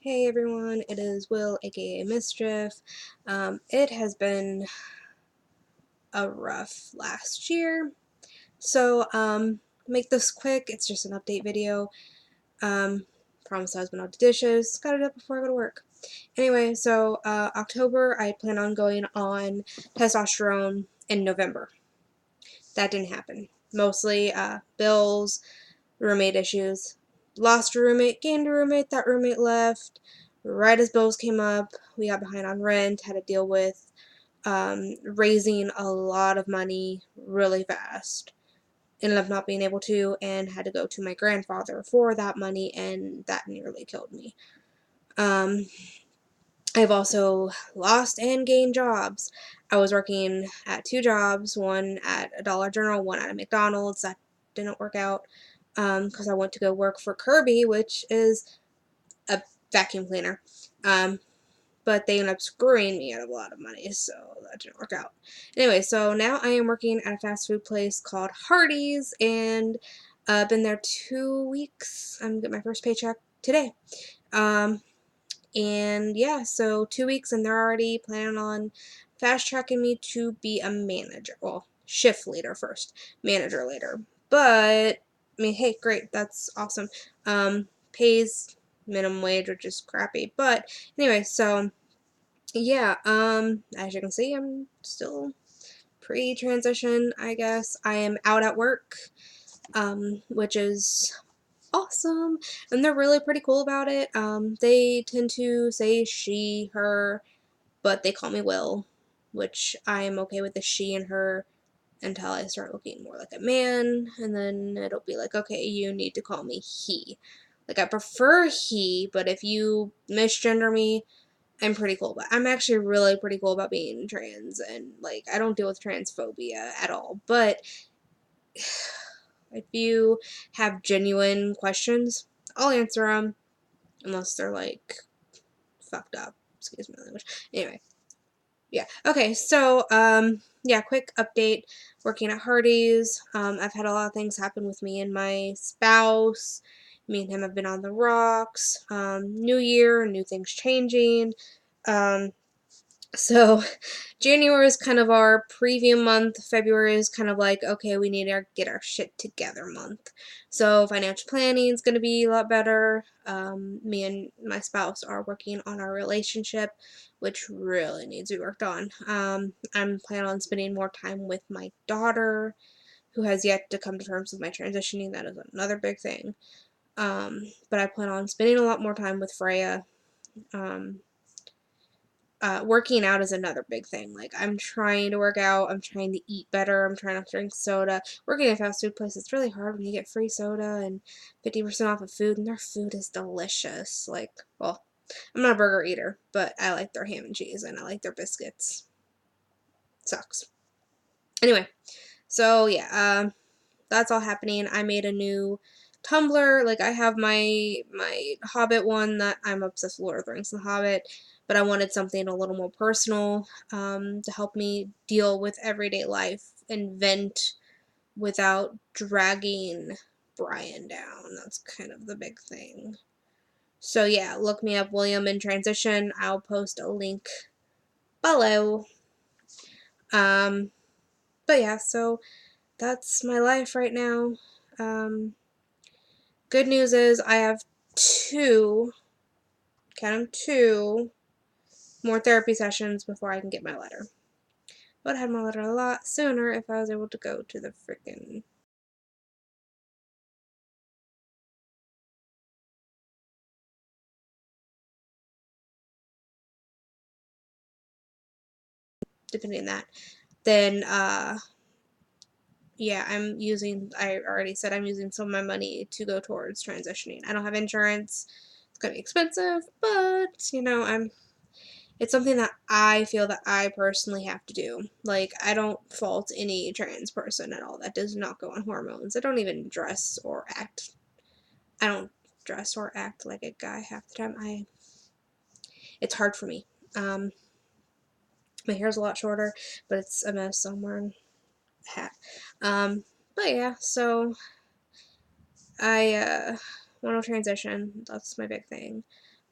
Hey everyone, it is Will, aka Mischief. It has been a rough last year, so make this quick. It's just an update video. Promised I was gonna do dishes. Got it up before I go to work. Anyway, so October I plan on going on testosterone in November. That didn't happen. Mostly bills, roommate issues. Lost a roommate, gained a roommate, that roommate left. Right as bills came up, we got behind on rent, had to deal with raising a lot of money really fast. Ended up not being able to, and had to go to my grandfather for that money, and that nearly killed me. I've also lost and gained jobs. I was working at 2 jobs, one at a Dollar General, one at a McDonald's. That didn't work out because I went to go work for Kirby, which is a vacuum cleaner. But they ended up screwing me out of a lot of money, so that didn't work out. Anyway, so now I am working at a fast food place called Hardee's, and I've been there 2 weeks. I'm getting my first paycheck today. And yeah, so 2 weeks, and they're already planning on fast tracking me to be a manager. Well, shift leader first, manager later. But I mean, hey, great, that's awesome. Pays minimum wage, which is crappy. But anyway, so yeah, as you can see, I'm still pre-transition, I guess. I am out at work, which is awesome, and they're really pretty cool about it. They tend to say she, her, but they call me Will, which I am okay with the she and her until I start looking more like a man, and then it'll be like, okay, you need to call me he. Like, I prefer he, but if you misgender me, I'm pretty cool. But I'm actually really pretty cool about being trans, and like, I don't deal with transphobia at all. But if you have genuine questions, I'll answer them, unless they're like fucked up. Excuse my language. Anyway, yeah. Okay, so yeah, quick update. Working at Hardee's. I've had a lot of things happen with me and my spouse. Me and him have been on the rocks. New year, new things changing. Um, So January is kind of our preview month. February is kind of like, okay, we need to get our shit together month. So financial planning is going to be a lot better. Me and my spouse are working on our relationship, which really needs to be worked on. I'm planning on spending more time with my daughter, who has yet to come to terms with my transitioning. That is another big thing. But I plan on spending a lot more time with Freya. Um, Working out is another big thing. Like, I'm trying to work out, I'm trying to eat better, I'm trying not to drink soda. Working at a fast food place, it's really hard when you get free soda and 50% off of food, and their food is delicious. Like, well, I'm not a burger eater, but I like their ham and cheese, and I like their biscuits. Sucks. Anyway, so yeah, that's all happening. I made a new Tumblr. Like, I have my Hobbit one that I'm obsessed with Lord of the Rings and the Hobbit, but I wanted something a little more personal, to help me deal with everyday life and vent without dragging Brian down. That's kind of the big thing. So yeah, look me up, William in Transition. I'll post a link below. Um, but yeah, so that's my life right now. Um, Good news is I have count them, 2 more therapy sessions before I can get my letter. Would have had my letter a lot sooner if I was able to go to the freaking, depending on that. Then, yeah, I already said I'm using some of my money to go towards transitioning. I don't have insurance. It's gonna be expensive, but, it's something that I feel that I personally have to do. Like, I don't fault any trans person at all that does not go on hormones. I don't even dress or act. I don't dress or act like a guy half the time. It's hard for me. Um, my hair's a lot shorter, but it's a mess, so I'm wearing a hat. But yeah, so I want to transition. That's my big thing.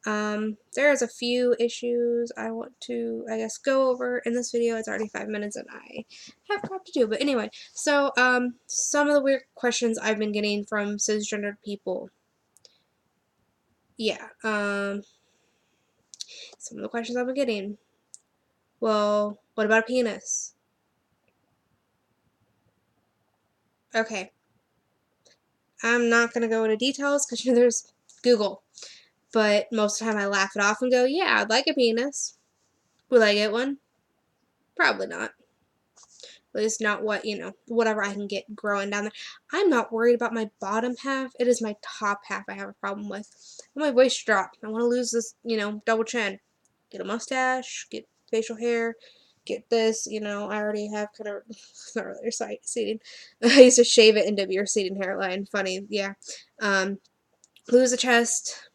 There's a few issues I want to, I guess, go over in this video. It's already 5 minutes and I have crap to do. But anyway, so, some of the weird questions I've been getting from cisgendered people. Yeah, some of the questions I've been getting. Well, what about a penis? Okay, I'm not gonna go into details because, there's Google. But most of the time I laugh it off and go, yeah, I'd like a penis. Will I get one? Probably not. At least not what, whatever I can get growing down there. I'm not worried about my bottom half. It is my top half I have a problem with. I want my voice to drop. I want to lose this, double chin. Get a mustache, get facial hair, get this, I already have kind of, not really receding. I used to shave it into a receding hairline. Funny, yeah. Lose the chest,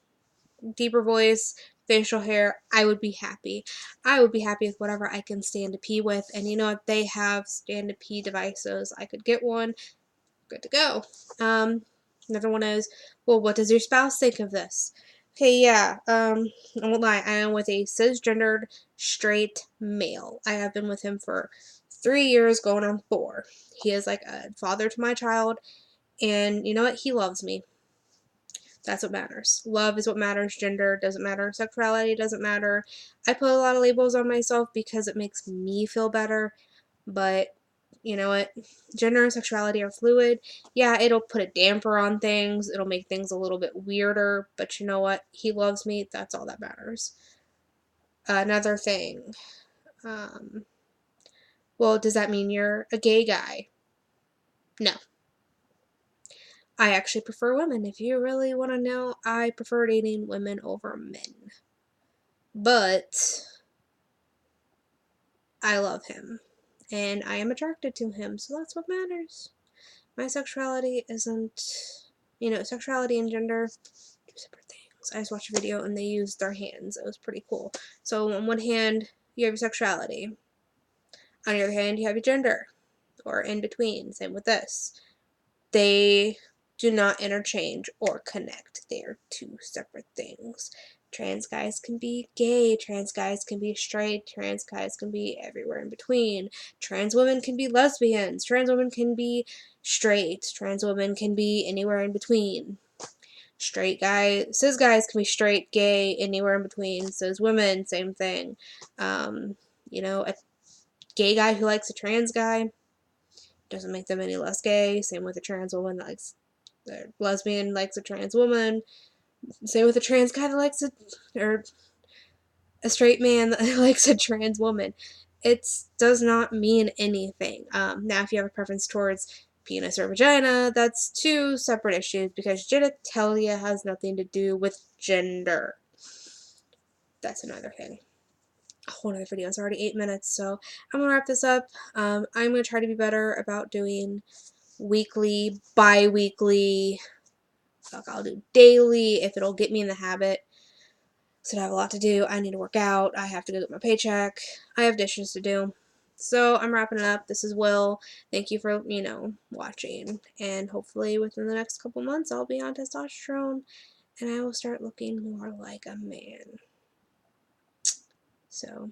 deeper voice, facial hair, I would be happy. I would be happy with whatever I can stand to pee with. And you know what? They have stand to pee devices. I could get one. Good to go. Another one is, well, what does your spouse think of this? Okay, yeah. I won't lie. I am with a cisgendered straight male. I have been with him for 3 years, going on 4. He is like a father to my child. And you know what? He loves me. That's what matters. Love is what matters. Gender doesn't matter. Sexuality doesn't matter. I put a lot of labels on myself because it makes me feel better. But you know what? Gender and sexuality are fluid. Yeah, it'll put a damper on things. It'll make things a little bit weirder. But you know what? He loves me. That's all that matters. Another thing. Um, well, does that mean you're a gay guy? No. I actually prefer women. If you really want to know, I prefer dating women over men. But I love him. And I am attracted to him, so that's what matters. My sexuality isn't, sexuality and gender, two separate things. I just watched a video and they used their hands. It was pretty cool. So on one hand, you have your sexuality. On the other hand, you have your gender. Or in between. Same with this. They do not interchange or connect. They are two separate things. Trans guys can be gay, trans guys can be straight, trans guys can be everywhere in between. Trans women can be lesbians, trans women can be straight, trans women can be anywhere in between. Cis guys can be straight, gay, anywhere in between. Cis women, same thing. A gay guy who likes a trans guy doesn't make them any less gay. Same with a trans woman that likes a lesbian likes a trans woman. Same with a trans guy that likes or a straight man that likes a trans woman. It does not mean anything. Now, if you have a preference towards penis or vagina, that's two separate issues because genitalia has nothing to do with gender. That's another thing. A whole other video. It's already 8 minutes, so I'm gonna wrap this up. I'm gonna try to be better about doing weekly, bi-weekly, I'll do daily if it'll get me in the habit. So I have a lot to do. I need to work out. I have to go get my paycheck. I have dishes to do. So I'm wrapping it up. This is Will. Thank you for, watching. And hopefully within the next couple months I'll be on testosterone and I will start looking more like a man. So